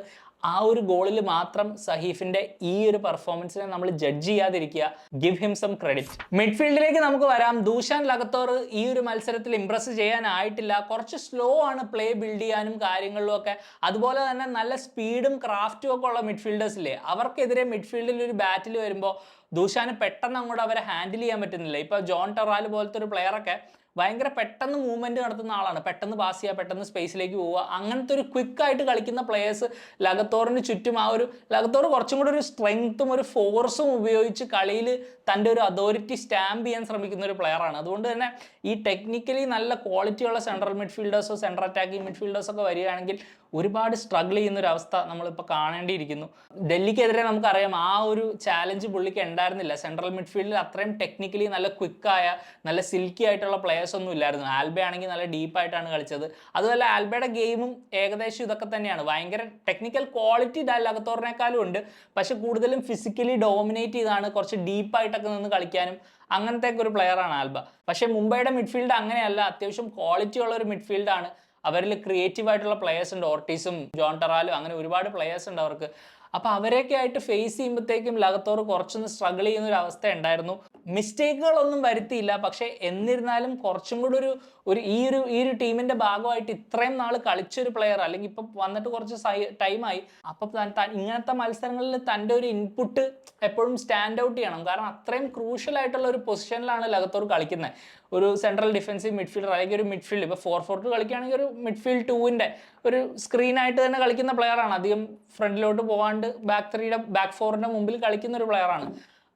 ആ ഒരു ഗോളിൽ മാത്രം സഹീഫിന്റെ ഈ ഒരു പെർഫോമൻസിനെ നമ്മൾ ജഡ്ജ് ചെയ്യാതിരിക്കുക. Give him some credit. മിഡ്ഫീൽഡിലേക്ക് നമുക്ക് വരാം. ദൂഷാൻ ലഗത്തോർ ഈ ഒരു മത്സരത്തിൽ ഇംപ്രസ് ചെയ്യാനായിട്ടില്ല. കുറച്ച് സ്ലോ ആണ് പ്ലേ ബിൽഡ് ചെയ്യാനും കാര്യങ്ങളിലും ഒക്കെ. അതുപോലെ തന്നെ നല്ല സ്പീഡും ക്രാഫ്റ്റും ഒക്കെ ഉള്ള മിഡ്ഫീൽഡേഴ്സില്ലേ, അവർക്കെതിരെ മിഡ്ഫീൽഡിൽ ഒരു ബാറ്റിൽ വരുമ്പോൾ ദൂഷാന് പെട്ടെന്ന് അങ്ങോട്ട് അവരെ ഹാൻഡിൽ ചെയ്യാൻ പറ്റുന്നില്ല. ഇപ്പോൾ ജോൺ ടെറാൽ പോലത്തെ ഒരു പ്ലെയറൊക്കെ ഭയങ്കര പെട്ടെന്ന് മൂവ്മെന്റ് നടത്തുന്ന ആളാണ്. പെട്ടെന്ന് പാസ് ചെയ്യുക, പെട്ടെന്ന് സ്പേസിലേക്ക് പോവുക. അങ്ങനത്തെ ഒരു ക്വിക്കായിട്ട് കളിക്കുന്ന പ്ലേയേഴ്സ് ലഗത്തോറിന് ചുറ്റും ആ ഒരു ലഗത്തോർ കുറച്ചും കൂടി ഒരു സ്ട്രെങ്ത്തും ഒരു ഫോഴ്സും ഉപയോഗിച്ച് കളിയിൽ തൻ്റെ ഒരു അതോറിറ്റി സ്റ്റാമ്പ് ചെയ്യാൻ ശ്രമിക്കുന്ന ഒരു പ്ലെയറാണ്. അതുകൊണ്ട് തന്നെ ഈ ടെക്നിക്കലി നല്ല ക്വാളിറ്റിയുള്ള സെൻട്രൽ മിഡ്ഫീൽഡേഴ്സോ സെൻട്രൽ അറ്റാക്കിംഗ് മിഡ്ഫീൽഡേഴ്സൊക്കെ വരികയാണെങ്കിൽ ഒരുപാട് സ്ട്രഗിൾ ചെയ്യുന്ന ഒരു അവസ്ഥ നമ്മളിപ്പോൾ കാണേണ്ടിയിരിക്കുന്നു. ഡൽഹിക്കെതിരെ നമുക്കറിയാം ആ ഒരു ചാലഞ്ച് പുള്ളിക്ക് ഉണ്ടായിരുന്നില്ല. സെൻട്രൽ മിഡ്ഫീൽഡിൽ അത്രയും ടെക്നിക്കലി നല്ല ക്വിക്കായ നല്ല സിൽക്കി ആയിട്ടുള്ള പ്ലേയേഴ്സ് ഒന്നും ഇല്ലായിരുന്നു. ആൽബ ആണെങ്കിൽ നല്ല ഡീപ്പായിട്ടാണ് കളിച്ചത്. അതുപോലെ ആൽബയുടെ ഗെയിമും ഏകദേശം ഇതൊക്കെ തന്നെയാണ്. ഭയങ്കര ടെക്നിക്കൽ ക്വാളിറ്റി ലഗത്തോറിനേക്കാളും ഉണ്ട്. പക്ഷെ കൂടുതലും ഫിസിക്കലി ഡോമിനേറ്റ് ചെയ്താണ്, കുറച്ച് ഡീപ്പായിട്ടൊക്കെ നിന്ന് കളിക്കാനും അങ്ങനത്തെ ഒരു പ്ലെയറാണ് ആൽബ. പക്ഷെ മുംബൈയുടെ മിഡ്ഫീൽഡ് അങ്ങനെയല്ല. അത്യാവശ്യം ക്വാളിറ്റി ഉള്ള ഒരു മിഡ്ഫീൽഡാണ്. അവരിൽ ക്രിയേറ്റീവ് ആയിട്ടുള്ള പ്ലെയേഴ്സ് ഉണ്ട്. ഓർട്ടീസും ജോൺ ടെറാലും അങ്ങനെ ഒരുപാട് പ്ലെയേഴ്സ് ഉണ്ട് അവർക്ക്. അപ്പോൾ അവരെയൊക്കെ ആയിട്ട് ഫേസ് ചെയ്യുമ്പോഴത്തേക്കും ലഗത്തോർ കുറച്ചൊന്ന് സ്ട്രഗിൾ ചെയ്യുന്ന ഒരു അവസ്ഥ ഉണ്ടായിരുന്നു. മിസ്റ്റേക്കുകളൊന്നും വരുത്തിയില്ല, പക്ഷേ എന്നിരുന്നാലും കുറച്ചും കൂടി ഈ ഒരു ടീമിന്റെ ഭാഗമായിട്ട് ഇത്രയും നാൾ കളിച്ചൊരു പ്ലെയർ, അല്ലെങ്കിൽ ഇപ്പം വന്നിട്ട് കുറച്ച് ടൈമായി, അപ്പം ഇങ്ങനത്തെ മത്സരങ്ങളിൽ തൻ്റെ ഒരു ഇൻപുട്ട് എപ്പോഴും സ്റ്റാൻഡ് ഔട്ട് ചെയ്യണം. കാരണം അത്രയും ക്രൂഷ്യൽ ആയിട്ടുള്ള ഒരു പൊസിഷനിലാണ് ലഗത്തോർ കളിക്കുന്നത്. ഒരു സെൻട്രൽ ഡിഫൻസീവ് മിഡ്ഫീൽഡർ, അല്ലെങ്കിൽ ഒരു മിഡ്ഫീൽഡ്, ഇപ്പോൾ 4-4-2 കളിക്കുകയാണെങ്കിൽ ഒരു മിഡ്ഫീൽഡ് 2-ന്റെ ഒരു സ്ക്രീനായിട്ട് തന്നെ കളിക്കുന്ന പ്ലെയറാണ്. അധികം ഫ്രണ്ടിലോട്ട് പോകാണ്ട് ബാക്ക് 4ന്റെ മുമ്പിൽ കളിക്കുന്ന ഒരു പ്ലെയറാണ്.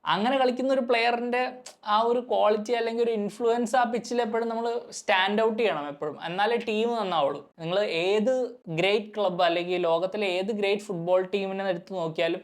അങ്ങനെ കളിക്കുന്ന ഒരു പ്ലെയറിന്റെ ആ ഒരു ക്വാളിറ്റി അല്ലെങ്കിൽ ഒരു ഇൻഫ്ലുവൻസ് ആ പിച്ചിൽ എപ്പോഴും നമ്മൾ സ്റ്റാൻഡ് ഔട്ട് ചെയ്യണം എപ്പോഴും, എന്നാലേ ടീം നന്നാവുള്ളൂ. നിങ്ങൾ ഏത് ഗ്രേറ്റ് ക്ലബ്ബ് അല്ലെങ്കിൽ ലോകത്തിലെ ഏത് ഗ്രേറ്റ് ഫുട്ബോൾ ടീമിനെ എടുത്ത് നോക്കിയാലും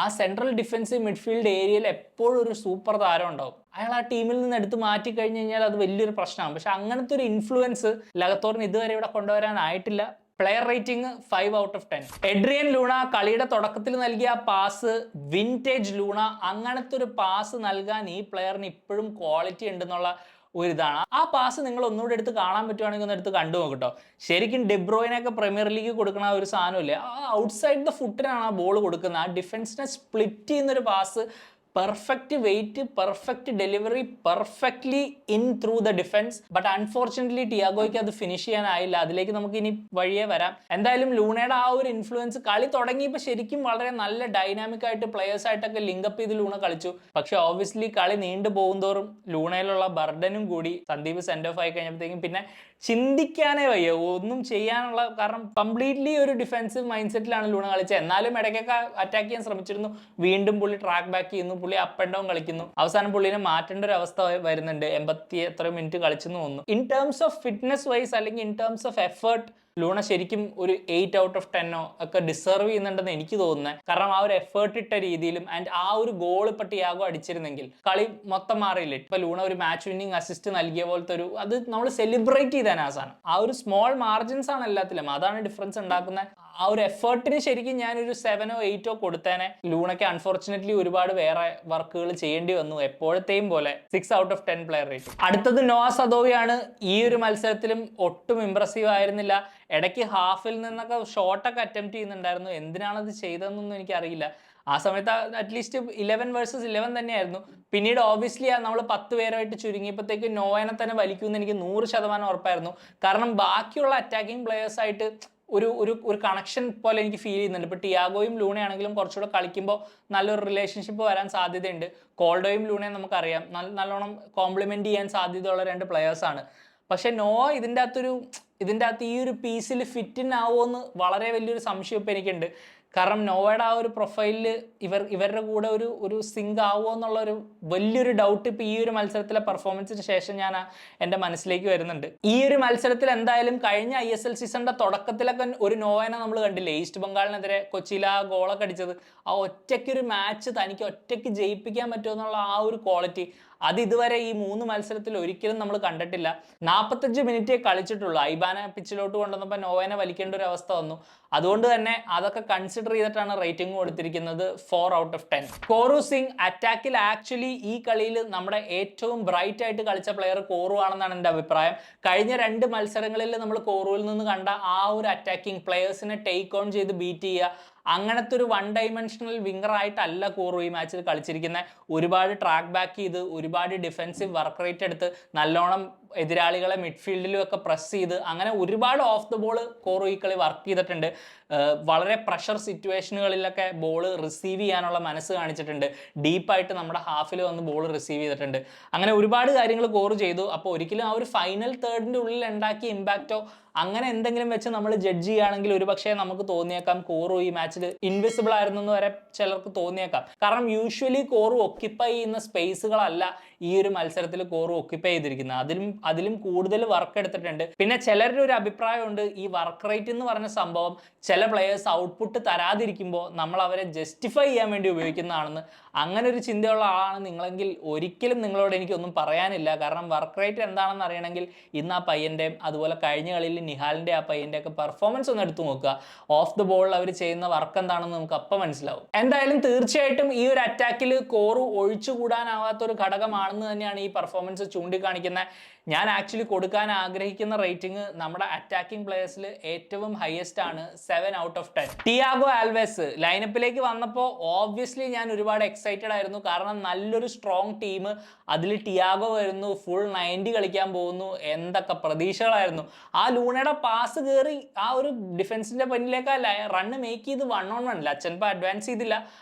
ആ സെൻട്രൽ ഡിഫൻസീവ് മിഡ്ഫീൽഡ് ഏരിയയിൽ എപ്പോഴും ഒരു സൂപ്പർ താരം ഉണ്ടാവും. അയാൾ ആ ടീമിൽ നിന്ന് എടുത്ത് മാറ്റി കഴിഞ്ഞ് കഴിഞ്ഞാൽ അത് വലിയൊരു പ്രശ്നമാണ്. പക്ഷെ അങ്ങനത്തെ ഒരു ഇൻഫ്ലുവൻസ് ലഗത്തോറിന് ഇതുവരെ ഇവിടെ കൊണ്ടുവരാനായിട്ടില്ല. Player rating 5/10. എഡ്രിയൻ ലൂണ കളിയുടെ തുടക്കത്തിൽ നൽകിയ പാസ് വിൻറ്റേജ് ലൂണ, അങ്ങനത്തെ ഒരു പാസ് നൽകാൻ ഈ പ്ലെയറിന് ഇപ്പോഴും ക്വാളിറ്റി ഉണ്ടെന്നുള്ള ഒരിതാണ്. ആ പാസ് നിങ്ങൾ ഒന്നുകൂടെ എടുത്ത് കാണാൻ പറ്റുവാണെങ്കിൽ ഒന്ന് എടുത്ത് കണ്ടു നോക്കട്ടോ. ശരിക്കും ഡെബ്രോയിനൊക്കെ പ്രീമിയർ ലീഗ് കൊടുക്കുന്ന ഒരു സാധനമില്ലേ, ആ ഔട്ട്സൈഡ് ദ ഫുട്ടിനാണ് ആ ബോൾ കൊടുക്കുന്നത്. ആ ഡിഫൻസിനെ സ്പ്ലിറ്റ് ചെയ്യുന്നൊരു pass, perfect weight, perfect delivery, perfectly in through the defence. But unfortunately ടിയാഗോയ്ക്ക് അത് ഫിനിഷ് ചെയ്യാനായില്ല. അതിലേക്ക് നമുക്ക് ഇനി വഴിയേ വരാം. എന്തായാലും ലൂണയുടെ ആ ഒരു ഇൻഫ്ലുവൻസ് കളി തുടങ്ങിയപ്പോൾ ശരിക്കും വളരെ നല്ല ഡൈനാമിക് ആയിട്ട് പ്ലെയേഴ്സ് ആയിട്ടൊക്കെ ലിങ്കപ്പ് ചെയ്ത് ലൂണ കളിച്ചു. പക്ഷെ ഓബ്വിയസ്ലി കളി നീണ്ടു പോകുന്തോറും ലൂണയിലുള്ള ബർഡനും കൂടി സന്ദീപ് സെൻഡ് ഓഫ് ആയി കഴിഞ്ഞപ്പോഴത്തേക്കും പിന്നെ ചിന്തിക്കാനേ വയ്യ, ഒന്നും ചെയ്യാനുള്ള, കാരണം കംപ്ലീറ്റ്ലി ഒരു ഡിഫൻസീവ് മൈൻഡ് സെറ്റിലാണ് ലൂണ കളിച്ചത്. എന്നാലും ഇടയ്ക്കൊക്കെ അറ്റാക്ക് ചെയ്യാൻ ശ്രമിച്ചിരുന്നു. വീണ്ടും പുള്ളി ട്രാക്ക് ബാക്ക് ചെയ്യുന്നു, പുള്ളി അപ്പ് ആൻഡ് ഡൗൺ കളിക്കുന്നു. അവസാനം പുള്ളിനെ മാറ്റേണ്ട ഒരു അവസ്ഥ വരുന്നുണ്ട്. 80 എത്ര മിനിറ്റ് കളിച്ചെന്ന് തോന്നുന്നു. In terms of fitness wise അല്ലെങ്കിൽ in terms of effort Luna ശരിക്കും ഒരു 8/10 ഒക്കെ ഡിസർവ് ചെയ്യുന്നുണ്ടെന്ന് എനിക്ക് തോന്നുന്നത്. കാരണം ആ ഒരു എഫേർട്ട് ഇട്ട രീതിയിലും ആൻഡ് ആ ഒരു ഗോൾ ഇപ്പൊ ടിയാഗോ അടിച്ചിരുന്നെങ്കിൽ കളി മൊത്തം മാറിയില്ലേ. ഇപ്പൊ ലൂണ ഒരു മാച്ച് വിന്നിങ് അസിസ്റ്റ് നൽകിയ പോലത്തെ ഒരു, അത് നമ്മൾ സെലിബ്രേറ്റ് ചെയ്താൻ ആ സാധനം. ആ ഒരു സ്മോൾ മാർജിൻസ് ആണ് എല്ലാത്തിലും, അതാണ് ഡിഫറൻസ് ഉണ്ടാക്കുന്നത്. ആ ഒരു എഫേർട്ടിന് ശരിക്കും ഞാനൊരു 7 or 8 കൊടുത്തേനെ. ലൂണയ്ക്ക് അൺഫോർച്ചുനേറ്റ്ലി ഒരുപാട് വേറെ വർക്കുകൾ ചെയ്യേണ്ടി വന്നു, എപ്പോഴത്തെയും പോലെ. 6/10 പ്ലെയർ റേറ്റ്. അടുത്തത് നോവ സദോവിയാണ്. ഈ ഒരു മത്സരത്തിലും ഒട്ടും ഇംപ്രസീവ് ആയിരുന്നില്ല. ഇടയ്ക്ക് ഹാഫിൽ നിന്നൊക്കെ ഷോട്ടൊക്കെ അറ്റംപ്റ്റ് ചെയ്യുന്നുണ്ടായിരുന്നു. എന്തിനാണത് ചെയ്തതെന്നൊന്നും എനിക്കറിയില്ല. ആ സമയത്ത് അറ്റ്ലീസ്റ്റ് 11 vs 11 തന്നെയായിരുന്നു. പിന്നീട് ഓബിയസ്ലി നമ്മൾ 10 പേരായിട്ട് ചുരുങ്ങിയപ്പോഴത്തേക്ക് നോവനെ തന്നെ വലിക്കുമെന്ന് എനിക്ക് 100% ഉറപ്പായിരുന്നു. കാരണം ബാക്കിയുള്ള അറ്റാക്കിംഗ് പ്ലെയേഴ്സായിട്ട് ഒരു കണക്ഷൻ പോലെ എനിക്ക് ഫീൽ ചെയ്യുന്നുണ്ട്. ഇപ്പോൾ ടിയാഗോയും ലൂണയാണെങ്കിലും കുറച്ചുകൂടെ കളിക്കുമ്പോൾ നല്ലൊരു റിലേഷൻഷിപ്പ് വരാൻ സാധ്യതയുണ്ട്. കോൾഡോയും ലൂണയും നമുക്കറിയാം നല്ലോണം കോംപ്ലിമെന്റ് ചെയ്യാൻ സാധ്യതയുള്ള 2 പ്ലെയേഴ്സാണ്. പക്ഷെ നോവ ഇതിൻ്റെ അകത്ത് ഈ ഒരു പീസിൽ ഫിറ്റിൻ ആവുമോയെന്ന് വളരെ വലിയൊരു സംശയം ഇപ്പം എനിക്കുണ്ട്. കാരണം നോവയുടെ ആ ഒരു പ്രൊഫൈലിൽ ഇവരുടെ കൂടെ ഒരു സിങ്ക് ആവുമോ എന്നുള്ളൊരു വലിയൊരു ഡൗട്ട് ഇപ്പം ഈ ഒരു മത്സരത്തിലെ പെർഫോമൻസിന് ശേഷം എൻ്റെ മനസ്സിലേക്ക് വരുന്നുണ്ട്. ഈ ഒരു മത്സരത്തിൽ എന്തായാലും കഴിഞ്ഞ ISL സീസണിന്റെ തുടക്കത്തിലൊക്കെ ഒരു നോവനെ നമ്മൾ കണ്ടില്ലേ, ഈസ്റ്റ് ബംഗാളിനെതിരെ കൊച്ചിയിൽ ആ ഗോളൊക്കെ അടിച്ചത്. ആ ഒറ്റയ്ക്കൊരു മാച്ച് തനിക്ക് ഒറ്റയ്ക്ക് ജയിപ്പിക്കാൻ പറ്റുമെന്നുള്ള ആ ഒരു ക്വാളിറ്റി അത് ഇതുവരെ ഈ 3 മത്സരത്തിൽ ഒരിക്കലും നമ്മൾ കണ്ടിട്ടില്ല. 45 മിനിറ്റേ കളിച്ചിട്ടുള്ളൂ. ഐബാനെ പിച്ചിലോട്ട് കൊണ്ടുവന്നപ്പോൾ നോവനെ വലിക്കേണ്ട ഒരു അവസ്ഥ വന്നു. അതുകൊണ്ട് തന്നെ അതൊക്കെ കൺസിഡർ ചെയ്തിട്ടാണ് റേറ്റിംഗ് കൊടുത്തിരിക്കുന്നത് 4/10. കോറു സിംഗ് അറ്റാക്കിൽ ആക്ച്വലി ഈ കളിയിൽ നമ്മുടെ ഏറ്റവും ബ്രൈറ്റ് ആയിട്ട് കളിച്ച പ്ലെയർ കോറു ആണെന്നാണ് എൻ്റെ അഭിപ്രായം. കഴിഞ്ഞ 2 മത്സരങ്ങളിൽ നമ്മൾ കോറുവിൽ നിന്ന് കണ്ട ആ ഒരു അറ്റാക്കിംഗ് പ്ലെയേഴ്സിനെ ടേക്ക് ഓൺ ചെയ്ത് ബീറ്റ് ചെയ്യുക, അങ്ങനത്തെ ഒരു 1 ഡൈമെൻഷണൽ വിങ്ങർ ആയിട്ടല്ല കോറു ഈ മാച്ചിൽ കളിച്ചിരിക്കുന്നത്. ഒരുപാട് ട്രാക്ക് ബാക്ക് ചെയ്ത്, ഒരുപാട് ഡിഫൻസീവ് വർക്ക് റേറ്റ് എടുത്ത്, നല്ലോണം എതിരാളികളെ മിഡ്ഫീൽഡിലും ഒക്കെ പ്രസ് ചെയ്ത്, അങ്ങനെ ഒരുപാട് ഓഫ് ദ ബോൾ കോറു ഈ കളി വർക്ക് ചെയ്തിട്ടുണ്ട്. വളരെ പ്രഷർ സിറ്റുവേഷനുകളിലൊക്കെ ബോൾ റിസീവ് ചെയ്യാനുള്ള മനസ്സ് കാണിച്ചിട്ടുണ്ട്. ഡീപ്പായിട്ട് നമ്മുടെ ഹാഫിൽ വന്ന് ബോൾ റിസീവ് ചെയ്തിട്ടുണ്ട്. അങ്ങനെ ഒരുപാട് കാര്യങ്ങൾ കോറു ചെയ്തു. അപ്പോൾ ഒരിക്കലും ആ ഒരു ഫൈനൽ തേർഡിൻ്റെ ഉള്ളിൽ ഉണ്ടാക്കിയ ഇമ്പാക്റ്റോ അങ്ങനെ എന്തെങ്കിലും വെച്ച് നമ്മൾ ജഡ്ജ് ചെയ്യുകയാണെങ്കിൽ ഒരുപക്ഷെ നമുക്ക് തോന്നിയേക്കാം കോറു ഈ മാച്ചിൽ ഇൻവിസിബിൾ ആയിരുന്നു എന്ന് വരെ ചിലർക്ക് തോന്നിയേക്കാം. കാരണം യൂഷ്വലി കോറു ഒക്യുപ്പൈ ചെയ്യുന്ന സ്പേസുകളല്ല ഈ ഒരു മത്സരത്തിൽ കോറു ഒക്യുപ്പൈ ചെയ്തിരിക്കുന്നത്. അതിലും കൂടുതൽ വർക്ക് എടുത്തിട്ടുണ്ട്. പിന്നെ ചിലരുടെ ഒരു അഭിപ്രായമുണ്ട്, ഈ വർക്ക് റേറ്റ് എന്ന് പറഞ്ഞ സംഭവം ചില പ്ലെയേഴ്സ് ഔട്ട്പുട്ട് തരാതിരിക്കുമ്പോൾ നമ്മൾ അവരെ ജസ്റ്റിഫൈ ചെയ്യാൻ വേണ്ടി ഉപയോഗിക്കുന്നതാണെന്ന്. അങ്ങനെ ഒരു ചിന്തയുള്ള ആളാണ് നിങ്ങളെങ്കിൽ ഒരിക്കലും നിങ്ങളോട് എനിക്കൊന്നും പറയാനില്ല. കാരണം വർക്ക് റേറ്റ് എന്താണെന്ന് അറിയണമെങ്കിൽ ഇന്ന് ആ പയ്യൻ്റെയും അതുപോലെ കഴിഞ്ഞ കളിയിൽ നിഹാലിൻ്റെ ആ പയ്യൻ്റെ ഒക്കെ പെർഫോമൻസ് ഒന്ന് എടുത്തു നോക്കുക. ഓഫ് ദ ബോൾ അവർ ചെയ്യുന്ന വർക്ക് എന്താണെന്ന് നമുക്ക് അപ്പം മനസ്സിലാവും. എന്തായാലും തീർച്ചയായിട്ടും ഈ ഒരു അറ്റാക്കിൽ കോറു ഒഴിച്ചുകൂടാനാവാത്തൊരു ഘടകമാണെന്ന് തന്നെയാണ് ഈ പെർഫോമൻസ് ചൂണ്ടിക്കാണിക്കുന്നത്. ഞാൻ ആക്ച്വലി കൊടുക്കാൻ ആഗ്രഹിക്കുന്ന റേറ്റിംഗ് നമ്മുടെ അറ്റാക്കിംഗ് പ്ലേയേഴ്സിൽ ഏറ്റവും ഹയസ്റ്റ് ആണ്, 7/10. ടിയാഗോ ആൽവേസ് ലൈനപ്പിലേക്ക് വന്നപ്പോൾ ഓബ്വിയസ്ലി ഞാൻ ഒരുപാട് എക്സൈറ്റഡ് ആയിരുന്നു. കാരണം നല്ലൊരു സ്ട്രോങ് ടീം, അതിൽ ടിയാഗോ വരുന്നു, ഫുൾ 90 കളിക്കാൻ പോകുന്നു, എന്തൊക്കെ പ്രതീക്ഷകളായിരുന്നു. ആ ലൂണയുടെ പാസ് കയറി ആ ഒരു ഡിഫൻസിന്റെ പിന്നിലേക്കല്ല റണ്ണ് മേക്ക് ചെയ്ത് 1-on-1 ലച്ചൻപ അഡ്വാൻസ് ചെയ്തില്ല.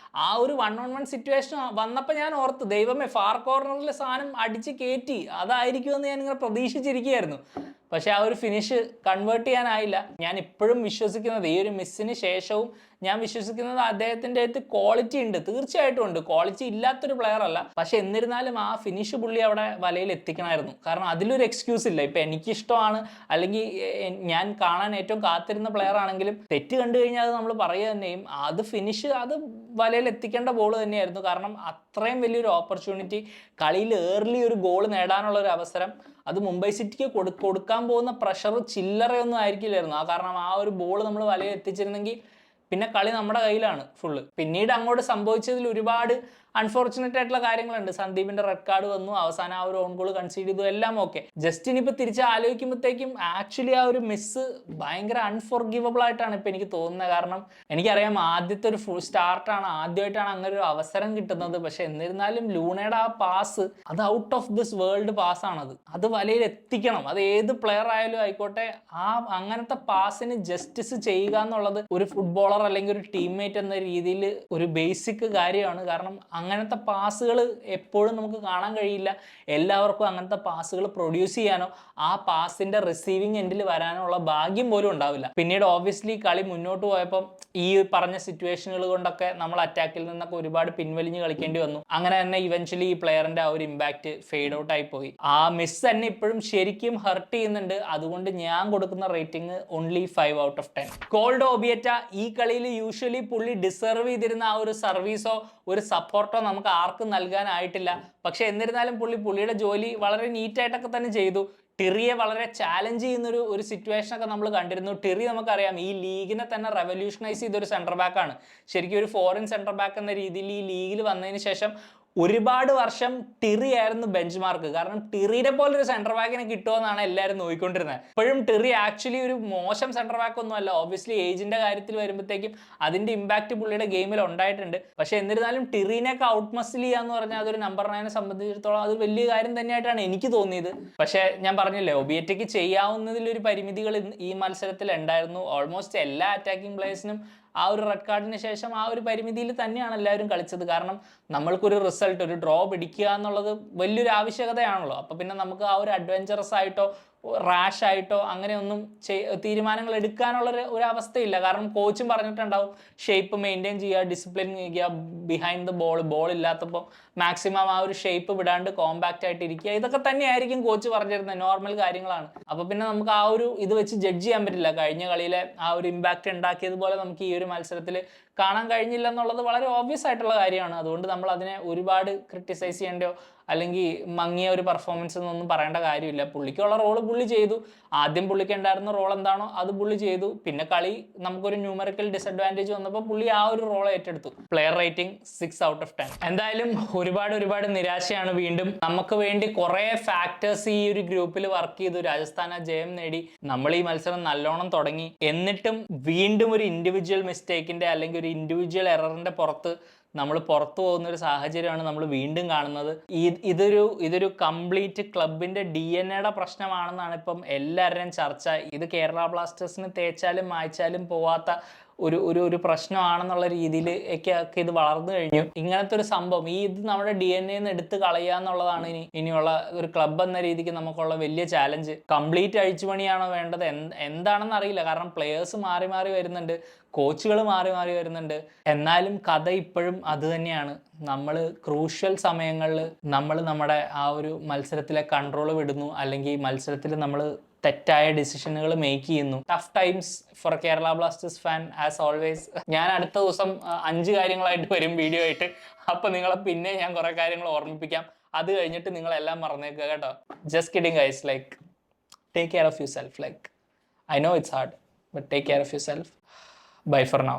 ആ ഒരു 1-on-1 സിറ്റുവേഷൻ വന്നപ്പോൾ ഞാൻ ഓർത്ത്, ദൈവമേ ഫാർ കോർണറിലെ സാധനം അടിച്ച് കയറ്റി, അതായിരിക്കുമെന്ന് ഞാൻ ഇങ്ങനെ പ്രതീക്ഷിച്ചിരിക്കുകയായിരുന്നു. പക്ഷെ ആ ഒരു ഫിനിഷ് കൺവേർട്ട് ചെയ്യാനായില്ല. ഞാൻ ഇപ്പോഴും വിശ്വസിക്കുന്നത്, ഈ ഒരു മിസ്സിന് ശേഷവും ഞാൻ വിശ്വസിക്കുന്നത് അദ്ദേഹത്തിൻ്റെ അടുത്ത് ക്വാളിറ്റി ഉണ്ട്, തീർച്ചയായിട്ടും ഉണ്ട്. ക്വാളിറ്റി ഇല്ലാത്തൊരു പ്ലെയർ അല്ല. പക്ഷെ എന്നിരുന്നാലും ആ ഫിനിഷ് പുള്ളി അവിടെ വലയിൽ എത്തിക്കണമായിരുന്നു. കാരണം അതിലൊരു എക്സ്ക്യൂസ് ഇല്ല. ഇപ്പം എനിക്കിഷ്ടമാണ്, അല്ലെങ്കിൽ ഞാൻ കാണാൻ ഏറ്റവും കാത്തിരുന്ന പ്ലെയർ ആണെങ്കിലും തെറ്റ് കണ്ടു കഴിഞ്ഞാൽ അത് നമ്മൾ പറയുക തന്നെയും. അത് ഫിനിഷ്, അത് വലയിൽ എത്തിക്കേണ്ട ബോൾ തന്നെയായിരുന്നു. കാരണം അത്രയും വലിയൊരു ഓപ്പർച്യൂണിറ്റി, കളിയിൽ ഏർലി ഒരു ഗോൾ നേടാനുള്ള ഒരു അവസരം, അത് മുംബൈ സിറ്റിക്ക് കൊടുക്കാൻ പോകുന്ന പ്രഷർ ചില്ലറയൊന്നും ആയിരിക്കില്ലായിരുന്നു. കാരണം ആ ഒരു ബോൾ നമ്മൾ വലയിൽ എത്തിച്ചിരുന്നെങ്കിൽ പിന്നെ കളി നമ്മുടെ കയ്യിലാണ് ഫുള്ള്. പിന്നീട് അങ്ങോട്ട് സംഭവിച്ചതിൽ ഒരുപാട് അൺഫോർച്ചുനേറ്റ് ആയിട്ടുള്ള കാര്യങ്ങളുണ്ട്. സന്ദീപിന്റെ റെഡ് കാർഡ് വന്നു, അവസാനം ആ ഒരു ഓൺ ഗോൾ കൺസീഡ് ചെയ്തു, എല്ലാം ഓക്കെ. ജസ്റ്റ് ഇനിയിപ്പോൾ തിരിച്ച് ആലോചിക്കുമ്പോഴത്തേക്കും ആക്ച്വലി ആ ഒരു മിസ് ഭയങ്കര അൺഫോർഗിവബിൾ ആയിട്ടാണ് ഇപ്പം എനിക്ക് തോന്നുന്നത്. കാരണം എനിക്കറിയാം ആദ്യത്തെ ഒരു ഫുൾ സ്റ്റാർട്ടാണ്, ആദ്യമായിട്ടാണ് അങ്ങനെ ഒരു അവസരം കിട്ടുന്നത്. പക്ഷെ എന്നിരുന്നാലും ലൂണയുടെ ആ പാസ്, അത് ഔട്ട് ഓഫ് ദിസ് വേൾഡ് പാസ്സാണത്. അത് വലയിൽ എത്തിക്കണം. അത് ഏത് പ്ലെയർ ആയാലും ആയിക്കോട്ടെ, ആ അങ്ങനത്തെ പാസിന് ജസ്റ്റിസ് ചെയ്യുക എന്നുള്ളത് ഒരു ഫുട്ബോളർ അല്ലെങ്കിൽ ഒരു ടീംമേറ്റ് എന്ന രീതിയിൽ ഒരു ബേസിക് കാര്യമാണ്. കാരണം അങ്ങനത്തെ പാസുകൾ എപ്പോഴും നമുക്ക് കാണാൻ കഴിയില്ല. എല്ലാവർക്കും അങ്ങനത്തെ പാസുകൾ പ്രൊഡ്യൂസ് ചെയ്യാനോ ആ പാസിന്റെ റിസീവിങ് എൻഡിൽ വരാനോ ഉള്ള ഭാഗ്യം പോലും ഉണ്ടാവില്ല. പിന്നീട് ഓബ്വിയസ്ലി കളി മുന്നോട്ട് പോയപ്പോൾ ഈ പറഞ്ഞ സിറ്റുവേഷനുകൾ കൊണ്ടൊക്കെ നമ്മൾ അറ്റാക്കിൽ നിന്നൊക്കെ ഒരുപാട് പിൻവലിഞ്ഞ് കളിക്കേണ്ടി വന്നു. അങ്ങനെ തന്നെ ഇവൻച്വലി ഈ പ്ലെയറിന്റെ ആ ഒരു ഇമ്പാക്ട് ഫെയ്ഡ് ഔട്ട് ആയി പോയി. ആ മിസ് തന്നെ ഇപ്പോഴും ശരിക്കും ഹർട്ട് ചെയ്യുന്നുണ്ട്. അതുകൊണ്ട് ഞാൻ കൊടുക്കുന്ന റേറ്റിംഗ് ഓൺലി 5/10. കോൾഡ് ഓബിയറ്റ ഈ കളിയിൽ യൂഷ്വലി പുള്ളി ഡിസർവ് ചെയ്തിരുന്ന ആ ഒരു സർവീസോ ഒരു സപ്പോർട്ടോ നമുക്ക് ആർക്കും നൽകാനായിട്ടില്ല. പക്ഷെ എന്നിരുന്നാലും പുള്ളിയുടെ ജോലി വളരെ നീറ്റായിട്ടൊക്കെ തന്നെ ചെയ്തു. ടിറിയെ വളരെ ചാലഞ്ച് ചെയ്യുന്നൊരു ഒരു സിറ്റുവേഷനൊക്കെ നമ്മൾ കണ്ടിരുന്നു. ടിറി നമുക്കറിയാം ഈ ലീഗിനെ തന്നെ റെവല്യൂഷനൈസ് ചെയ്തൊരു സെൻറ്റർ ബാക്കാണ്. ശരിക്കും ഒരു ഫോറിൻ സെൻറ്റർ ബാക്ക് എന്ന രീതിയിൽ ഈ ലീഗിൽ വന്നതിന് ശേഷം ഒരുപാട് വർഷം ടിറി ആയിരുന്നു ബെഞ്ച് മാർക്ക്. കാരണം ടിറിയുടെ പോലെ ഒരു സെൻറ്റർ ബാക്കിനെ കിട്ടുമെന്നാണ് എല്ലാവരും നോക്കിക്കൊണ്ടിരുന്നത്. ഇപ്പോഴും ടിറി ആക്ച്വലി ഒരു മോശം സെൻറ്റർ ബാക്ക് ഒന്നും അല്ല. ഓബ്വിയസ്ലി ഏജിന്റെ കാര്യത്തിൽ വരുമ്പോഴത്തേക്കും അതിന്റെ ഇമ്പാക്ട് പുള്ളിയുടെ ഗെയിമിൽ ഉണ്ടായിട്ടുണ്ട്. പക്ഷെ എന്നിരുന്നാലും ടിറിനെയൊക്കെ ഔട്ട് മസിൽ ചെയ്യാന്ന് പറഞ്ഞാൽ അതൊരു നമ്പർ 9 സംബന്ധിച്ചിടത്തോളം അത് വലിയ കാര്യം തന്നെയായിട്ടാണ് എനിക്ക് തോന്നിയത്. പക്ഷെ ഞാൻ പറഞ്ഞില്ലേ, ഒബിയറ്റയ്ക്ക് ചെയ്യാവുന്നതിലൊരു പരിമിതികൾ ഈ മത്സരത്തിൽ ഉണ്ടായിരുന്നു. ഓൾമോസ്റ്റ് എല്ലാ അറ്റാക്കിംഗ് പ്ലേയേഴ്സിനും ആ ഒരു റെഡ് കാർഡിന് ശേഷം ആ ഒരു പരിമിതിയിൽ തന്നെയാണ് എല്ലാവരും കളിച്ചത്. കാരണം നമ്മൾക്കൊരു റിസൾട്ട്, ഒരു ഡ്രോ പിടിക്കുക എന്നുള്ളത് വലിയൊരു ആവശ്യകതയാണല്ലോ. അപ്പോൾ പിന്നെ നമുക്ക് ആ ഒരു അഡ്വഞ്ചറസ് ആയിട്ടോ റാഷ് ആയിട്ടോ അങ്ങനെയൊന്നും തീരുമാനങ്ങൾ എടുക്കാനുള്ള ഒരു അവസ്ഥയില്ല. കാരണം കോച്ചും പറഞ്ഞിട്ടുണ്ടാവും ഷേപ്പ് മെയിൻറ്റെയിൻ ചെയ്യുക, ഡിസിപ്ലിൻ ചെയ്യുക, ബിഹൈൻഡ് ദ ബോൾ ഇല്ലാത്തപ്പോൾ മാക്സിമം ആ ഒരു ഷേപ്പ് വിടാണ്ട് കോമ്പാക്റ്റ് ആയിട്ട് ഇരിക്കുക. ഇതൊക്കെ തന്നെയായിരിക്കും കോച്ച് പറഞ്ഞിരുന്നത്, നോർമൽ കാര്യങ്ങളാണ്. അപ്പോൾ പിന്നെ നമുക്ക് ആ ഒരു ഇത് വെച്ച് ജഡ്ജ് ചെയ്യാൻ പറ്റില്ല. കഴിഞ്ഞ കളിയിലെ ആ ഒരു ഇമ്പാക്റ്റ് ഉണ്ടാക്കിയതുപോലെ നമുക്ക് ഈ ഒരു മത്സരത്തിൽ കാണാൻ കഴിഞ്ഞില്ല എന്നുള്ളത് വളരെ ഓബ്വിയസ് ആയിട്ടുള്ള കാര്യമാണ്. അതുകൊണ്ട് നമ്മൾ അതിനെ ഒരുപാട് ക്രിട്ടിസൈസ് ചെയ്യേണ്ടയോ അല്ലെങ്കിൽ മങ്ങിയ ഒരു പെർഫോമൻസ് എന്നൊന്നും പറയേണ്ട കാര്യമില്ല. പുള്ളിക്കുള്ള റോള് പുള്ളി ചെയ്തു. ആദ്യം പുള്ളിക്ക് ഉണ്ടായിരുന്ന റോൾ എന്താണോ അത് പുള്ളി ചെയ്തു. പിന്നെ കളി നമുക്കൊരു ന്യൂമറിക്കൽ ഡിസഡ്വാൻറ്റേജ് വന്നപ്പോൾ പുള്ളി ആ ഒരു റോൾ ഏറ്റെടുത്തു. Player rating 6/10. എന്തായാലും ഒരുപാട് നിരാശയാണ്. വീണ്ടും നമുക്ക് വേണ്ടി കുറെ ഫാക്ടേഴ്സ് ഈ ഒരു ഗ്രൂപ്പിൽ വർക്ക് ചെയ്തു. രാജസ്ഥാൻ ജയം നേടി. നമ്മൾ ഈ മത്സരം നല്ലോണം തുടങ്ങി. എന്നിട്ടും വീണ്ടും ഒരു ഇൻഡിവിജ്വൽ മിസ്റ്റേക്കിന്റെ അല്ലെങ്കിൽ ഒരു ഇൻഡിവിജ്വൽ എററിന്റെ പുറത്ത് നമ്മൾ പുറത്തു പോകുന്ന ഒരു സാഹചര്യമാണ് നമ്മൾ വീണ്ടും കാണുന്നത്. ഇതൊരു കംപ്ലീറ്റ് ക്ലബിന്റെ DNA പ്രശ്നമാണെന്നാണ് ഇപ്പം എല്ലാവരുടെയും ചർച്ച. ഇത് കേരള ബ്ലാസ്റ്റേഴ്സിന് തേച്ചാലും മായ്ച്ചാലും പോവാത്ത ഒരു പ്രശ്നമാണെന്നുള്ള രീതിയിൽ ഒക്കെ ഇത് വളർന്നു കഴിഞ്ഞു. ഇങ്ങനത്തെ ഒരു സംഭവം ഇത് നമ്മുടെ DNA എടുത്ത് കളയുക എന്നുള്ളതാണ് ഇനിയുള്ള ഒരു ക്ലബ് എന്ന രീതിക്ക് നമുക്കുള്ള വലിയ ചാലഞ്ച്. കംപ്ലീറ്റ് അഴിച്ചുപണിയാണോ വേണ്ടത് എന്താണെന്ന് അറിയില്ല. കാരണം പ്ലെയേഴ്സ് മാറി വരുന്നുണ്ട്, കോച്ചുകൾ മാറി വരുന്നുണ്ട്. എന്നാലും കഥ ഇപ്പോഴും അത് തന്നെയാണ്. നമ്മൾ ക്രൂഷ്യൽ സമയങ്ങളിൽ നമ്മൾ നമ്മുടെ ആ ഒരു മത്സരത്തിലെ കൺട്രോൾ വിടുന്നു, അല്ലെങ്കിൽ മത്സരത്തിൽ നമ്മൾ തെറ്റായ ഡിസിഷനുകൾ മേക്ക് ചെയ്യുന്നു. Tough times for Kerala Blasters fan as always. ഞാൻ അടുത്ത ദിവസം 5 കാര്യങ്ങളായിട്ട് വരും വീഡിയോ ആയിട്ട്. അപ്പോൾ നിങ്ങളെ പിന്നെ ഞാൻ കുറേ കാര്യങ്ങൾ ഓർമ്മിപ്പിക്കാം. അത് കഴിഞ്ഞിട്ട് നിങ്ങളെല്ലാം മറന്നേക്കുക കേട്ടോ. Just kidding guys. Like take care of yourself. Like I know it's hard, but take care of yourself. Bye for now.